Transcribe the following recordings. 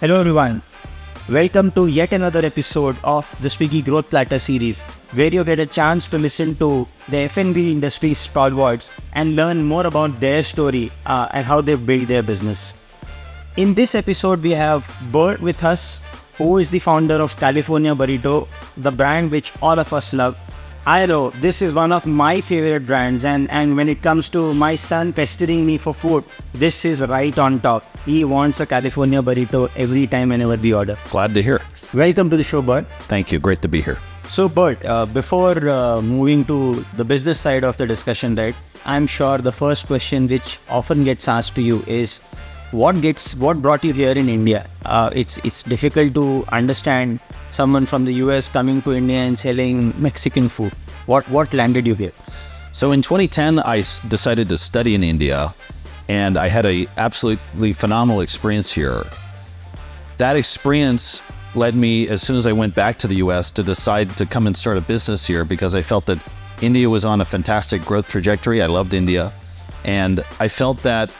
Hello everyone. Welcome to yet another episode of the Swiggy Growth Platter series, where you get a chance to listen to the F&B industry stalwarts and learn more about their story and how they've built their business. In this episode, we have Bert with us, who is the founder of California Burrito, the brand which all of us love. I know this is one of my favorite brands, and when it comes to my son pestering me for food, this is right on top. He wants a California Burrito every time whenever we order. Glad to hear. Welcome to the show, Bert. Thank you. Great to be here. So, Bert, before moving to the business side of the discussion, right, I'm sure the first question which often gets asked to you is, what brought you here in India? It's difficult to understand someone from the US coming to India and selling Mexican food. What landed you here? So in 2010, I decided to study in India, and I had a absolutely phenomenal experience here. That experience led me, as soon as I went back to the US, to decide to come and start a business here because I felt that India was on a fantastic growth trajectory. I loved India, and I felt that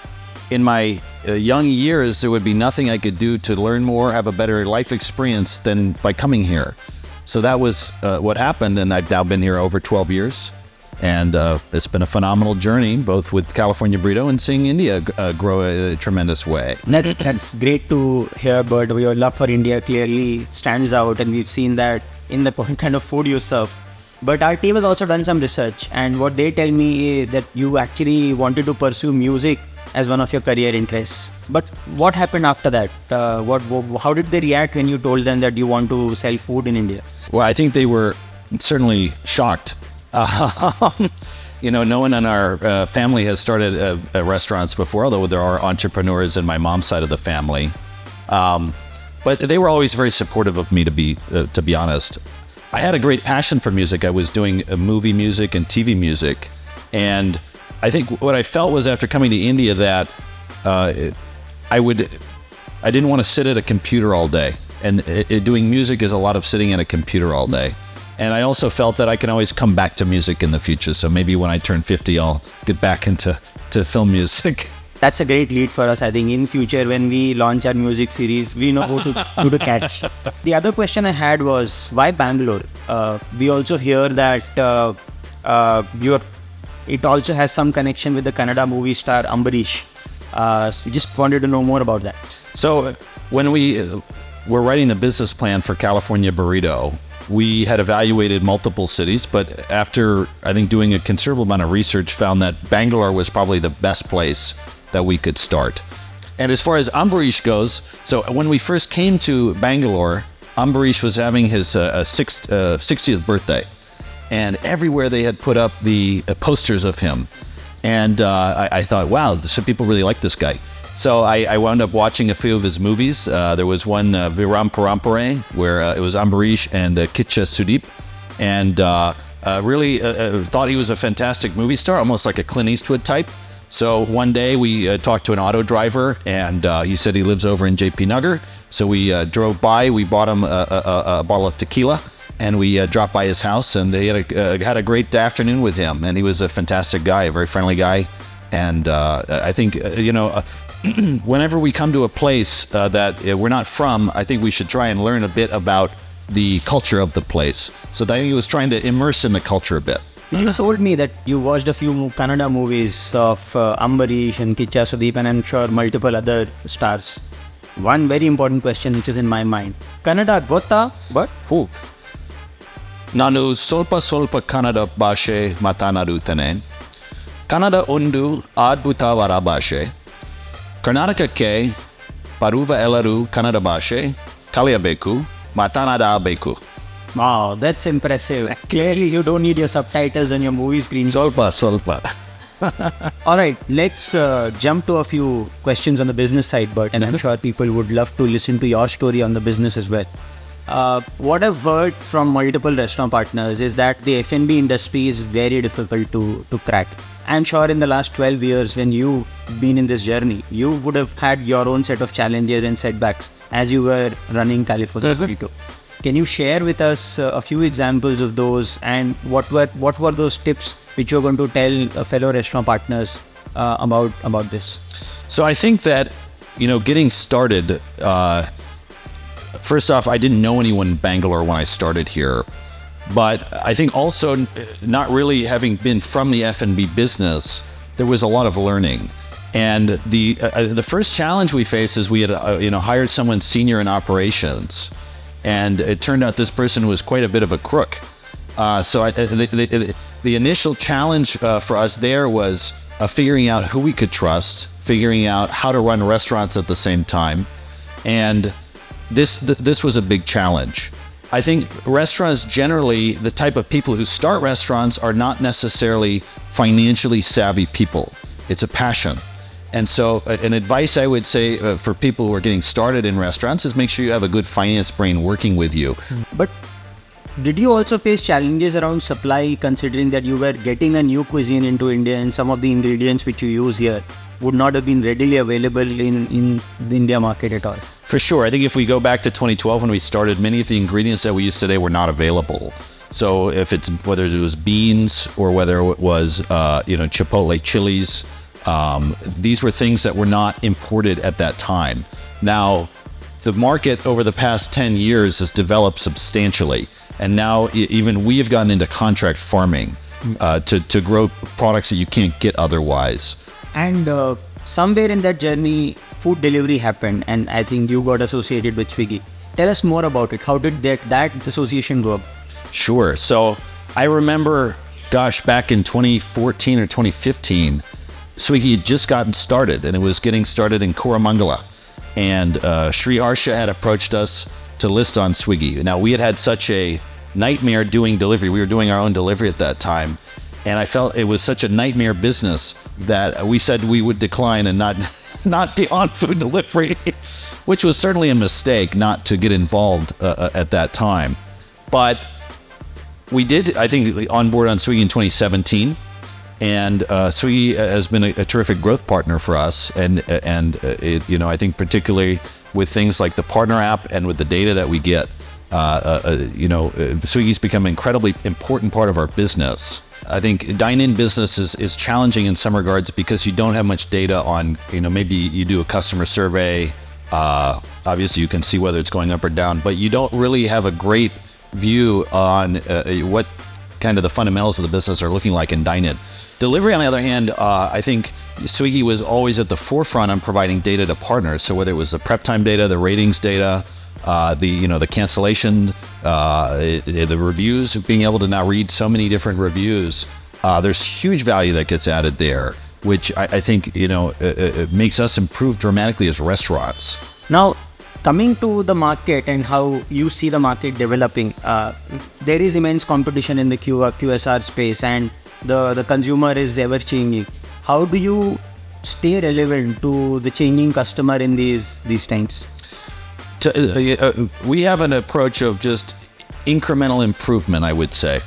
in my young years, there would be nothing I could do to learn more, have a better life experience than by coming here. So that was what happened, and I've now been here over 12 years. And it's been a phenomenal journey, both with California Burrito and seeing India grow in a tremendous way. That's great to hear, Bert. Your love for India clearly stands out, and we've seen that in the kind of food you serve. But our team has also done some research, and what they tell me is that you actually wanted to pursue music as one of your career interests. But what happened after that? How did they react when you told them that you want to sell food in India? Well, I think they were certainly shocked. No one in our family has started restaurants before, although there are entrepreneurs in my mom's side of the family. But they were always very supportive of me, to be honest. I had a great passion for music. I was doing movie music and TV music. And I think what I felt was, after coming to India, that I didn't want to sit at a computer all day. And doing music is a lot of sitting at a computer all day. And I also felt that I can always come back to music in the future. So maybe when I turn 50, I'll get back into film music. That's a great lead for us. I think in future, when we launch our music series, we know who to catch. The other question I had was, why Bangalore? We also hear that it also has some connection with the Kannada movie star Ambarish. So we just wanted to know more about that. So when we were writing the business plan for California Burrito, we had evaluated multiple cities, but after, I think, doing a considerable amount of research, found that Bangalore was probably the best place that we could start. And as far as Ambarish goes, so when we first came to Bangalore, Ambarish was having his 60th birthday. And everywhere they had put up the posters of him. And I thought, wow, some people really like this guy. So I wound up watching a few of his movies. There was one, Viram Parampare, where it was Ambarish and Kitcha Sudeep. And really thought he was a fantastic movie star, almost like a Clint Eastwood type. So one day we talked to an auto driver, and he said he lives over in JP Nagar. So we drove by, we bought him a bottle of tequila, and we dropped by his house, and he had a great afternoon with him. And he was a fantastic guy, a very friendly guy. And I think, whenever we come to a place that we're not from, I think we should try and learn a bit about the culture of the place. So I think he was trying to immerse in the culture a bit. You told me that you watched a few Kannada movies of Ambarish and Kitcha Sudeep, and I'm sure multiple other stars. One very important question which is in my mind. Kannada gotta, but who? Nanu ಸ್ವಲ್ಪ ಕನ್ನಡ ಭಾಷೆ ಮಾತನಾಡುತ್ತೇನೆ. ಕನ್ನಡ ಒಂದು ಅದ್ಭುತವಾದ ಭಾಷೆ. ಕರ್ನಾಟಕಕ್ಕೆ ಬರುವ ಎಲ್ಲರೂ ಕನ್ನಡ ಭಾಷೆ ಕಲಿಯಬೇಕು, ಮಾತನಾಡಬೇಕು. Wow, that's impressive. Clearly, you don't need your subtitles on your movie screen. ಸ್ವಲ್ಪ. All right, let's jump to a few questions on the business side, Bert, and I'm sure people would love to listen to your story on the business as well. What I've heard from multiple restaurant partners is that the F&B industry is very difficult to crack. I'm sure in the last 12 years, when you've been in this journey, you would have had your own set of challenges and setbacks as you were running California Burrito. Can you share with us a few examples of those, and what were those tips which you're going to tell fellow restaurant partners about this? So I think that, getting started first off, I didn't know anyone in Bangalore when I started here. But I think also not really having been from the F&B business, there was a lot of learning. And the first challenge we faced is we had hired someone senior in operations, and it turned out this person was quite a bit of a crook. So the initial challenge for us there was figuring out who we could trust, figuring out how to run restaurants at the same time, and this was a big challenge. I think restaurants generally, the type of people who start restaurants are not necessarily financially savvy people. It's a passion. And so an advice I would say for people who are getting started in restaurants is make sure you have a good finance brain working with you. But did you also face challenges around supply, considering that you were getting a new cuisine into India and some of the ingredients which you use here would not have been readily available in the India market at all? For sure. I think if we go back to 2012 when we started, many of the ingredients that we use today were not available. So whether it was beans or whether it was chipotle chilies, these were things that were not imported at that time. Now, the market over the past 10 years has developed substantially. And now even we have gotten into contract farming to grow products that you can't get otherwise. And somewhere in that journey, food delivery happened, and I think you got associated with Swiggy. Tell us more about it. How did that association go up? Sure. So I remember, back in 2014 or 2015, Swiggy had just gotten started, and it was getting started in Koramangala. And Sri Harsha had approached us to list on Swiggy. Now, we had such a nightmare doing delivery. We were doing our own delivery at that time. And I felt it was such a nightmare business that we said we would decline and not be on food delivery, which was certainly a mistake not to get involved at that time. But we did, I think, on board on Swiggy in 2017. And Swiggy has been a terrific growth partner for us. And I think particularly with things like the partner app and with the data that we get, Swiggy's become an incredibly important part of our business. I think dine-in business is challenging in some regards because you don't have much data on, maybe you do a customer survey. Obviously, you can see whether it's going up or down, but you don't really have a great view on what kind of the fundamentals of the business are looking like in dine-in. Delivery, on the other hand, I think Swiggy was always at the forefront on providing data to partners. So whether it was the prep time data, the ratings data, the cancellation, the reviews, being able to now read so many different reviews, there's huge value that gets added there, which I think it makes us improve dramatically as restaurants. Now, coming to the market and how you see the market developing, there is immense competition in the QSR space, and the consumer is ever changing. How do you stay relevant to the changing customer in these times? We have an approach of just incremental improvement, I would say,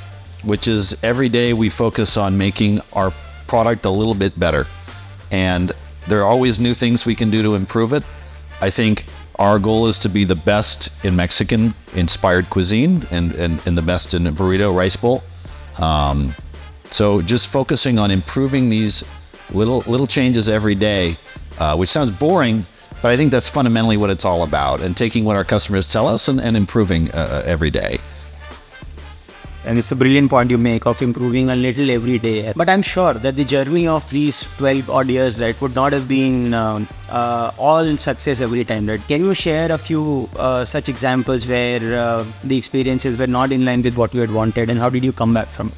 which is every day we focus on making our product a little bit better. And there are always new things we can do to improve it. I think our goal is to be the best in Mexican-inspired cuisine and the best in a burrito rice bowl. So just focusing on improving these little changes every day, which sounds boring, but I think that's fundamentally what it's all about, and taking what our customers tell us and improving every day. And it's a brilliant point you make of improving a little every day. But I'm sure that the journey of these 12 odd years, that would not have been all success every time, right? Can you share a few such examples where the experiences were not in line with what you had wanted, and how did you come back from it?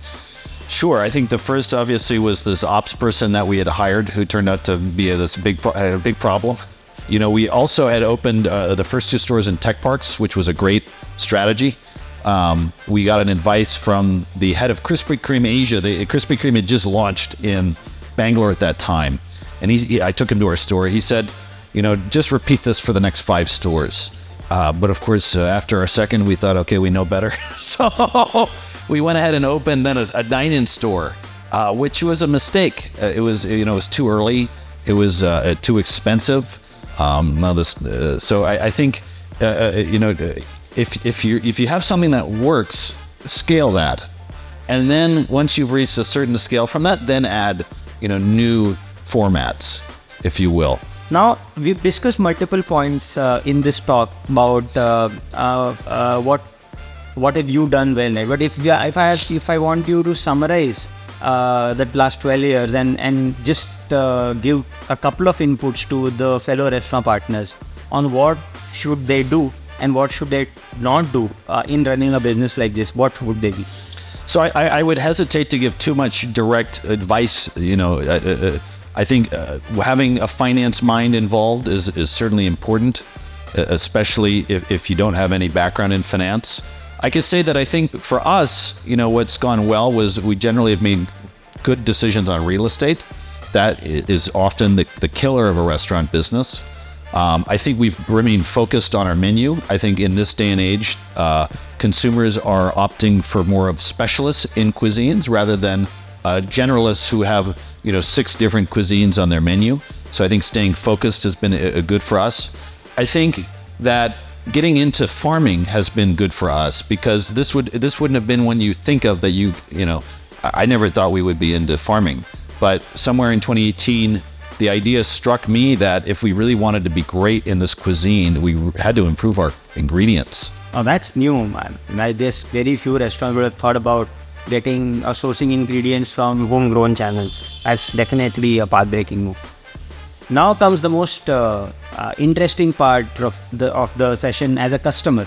Sure. I think the first obviously was this ops person that we had hired who turned out to be this big problem. We also had opened the first 2 stores in tech parks, which was a great strategy. We got an advice from the head of Krispy Kreme Asia. Krispy Kreme had just launched in Bangalore at that time. And I took him to our store. He said, just repeat this for the next 5 stores. But of course, after our second, we thought, okay, we know better. So we went ahead and opened then a dine-in store, which was a mistake. It was too early. It was too expensive. So I think, if you have something that works, scale that. And then once you've reached a certain scale from that, then add, new formats, if you will. Now, we've discussed multiple points in this talk about what have you done well, right? But if I want you to summarize the last 12 years and just give a couple of inputs to the fellow restaurant partners on what should they do and what should they not do in running a business like this, what would they be? So I would hesitate to give too much direct advice. I think having a finance mind involved is certainly important, especially if you don't have any background in finance. I could say that I think for us, what's gone well was we generally have made good decisions on real estate. That is often the killer of a restaurant business. I think we've remained focused on our menu. I think in this day and age, consumers are opting for more of specialists in cuisines rather than generalists who have 6 different cuisines on their menu. So I think staying focused has been good for us. I think that getting into farming has been good for us because this wouldn't have been one you think of that I never thought we would be into farming. But somewhere in 2018, the idea struck me that if we really wanted to be great in this cuisine, we had to improve our ingredients. Oh, that's new, man. I guess very few restaurants would have thought about getting or sourcing ingredients from homegrown channels. That's definitely a path-breaking move. Now comes the most interesting part of the session as a customer.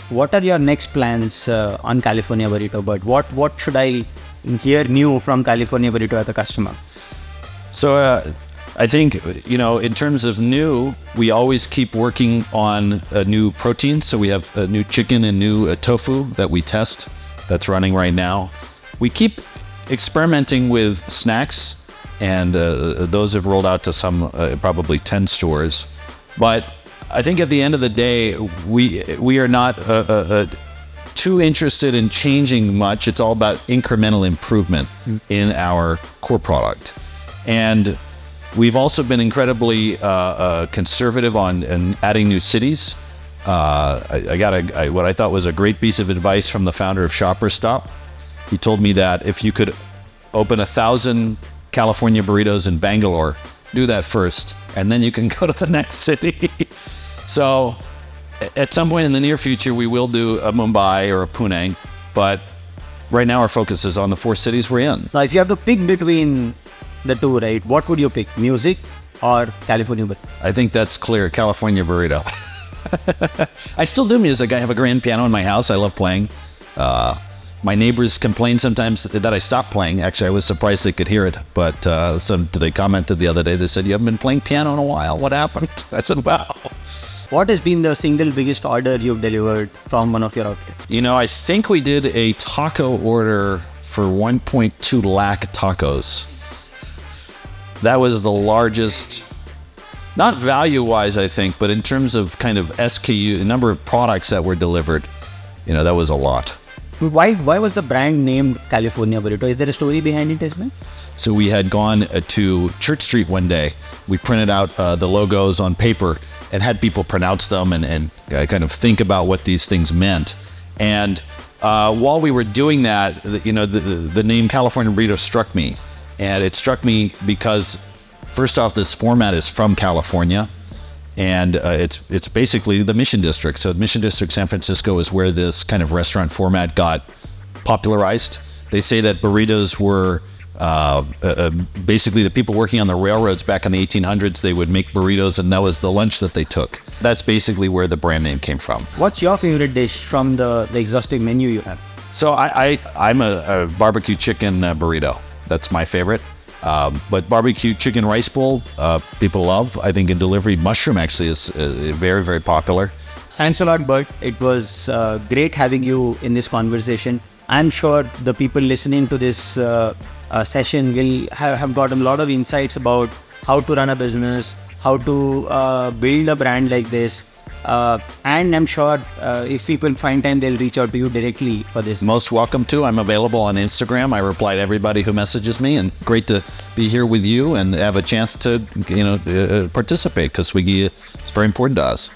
What are your next plans on California Burrito, Bert? What should I hear new from California Burrito as a customer? So I think, in terms of new, we always keep working on new proteins. So we have a new chicken and new tofu that we test that's running right now. We keep experimenting with snacks, and those have rolled out to some, probably 10 stores. But I think at the end of the day, we are not too interested in changing much. It's all about incremental improvement in our core product. And we've also been incredibly conservative on adding new cities. I got what I thought was a great piece of advice from the founder of Shopper Stop. He told me that if you could open 1,000 California burritos in Bangalore, do that first, and then you can go to the next city. So at some point in the near future, we will do a Mumbai or a Pune, but right now our focus is on the 4 cities we're in. Now, if you have to pick between the two, right, what would you pick, music or California Burrito? I think that's clear, California Burrito. I still do music. I have a grand piano in my house. I love playing. My neighbors complain sometimes that I stop playing. Actually, I was surprised they could hear it. But they commented the other day. They said, "You haven't been playing piano in a while. What happened?" I said, "Wow." What has been the single biggest order you've delivered from one of your outlets? I think we did a taco order for 1.2 lakh tacos. That was the largest, not value-wise, I think, but in terms of kind of SKU, the number of products that were delivered, that was a lot. Why was the brand named California Burrito? Is there a story behind it as well? So we had gone to Church Street one day. We printed out the logos on paper and had people pronounce them and kind of think about what these things meant. And while we were doing that, the name California Burrito struck me. And it struck me because, first off, this format is from California. And it's basically the Mission District. So Mission District, San Francisco is where this kind of restaurant format got popularized. They say that burritos were basically the people working on the railroads back in the 1800s. They would make burritos, and that was the lunch that they took. That's basically where the brand name came from. What's your favorite dish from the exhaustive menu you have? So I'm a barbecue chicken burrito. That's my favorite. But barbecue chicken rice bowl, people love. I think in delivery, mushroom actually is very, very popular. Thanks a lot, Bert. It was great having you in this conversation. I'm sure the people listening to this session will have got a lot of insights about how to run a business, how to build a brand like this. And I'm sure if people find time, they'll reach out to you directly for this. Most welcome to. I'm available on Instagram. I reply to everybody who messages me, and great to be here with you and have a chance to, participate because Swiggy is very important to us.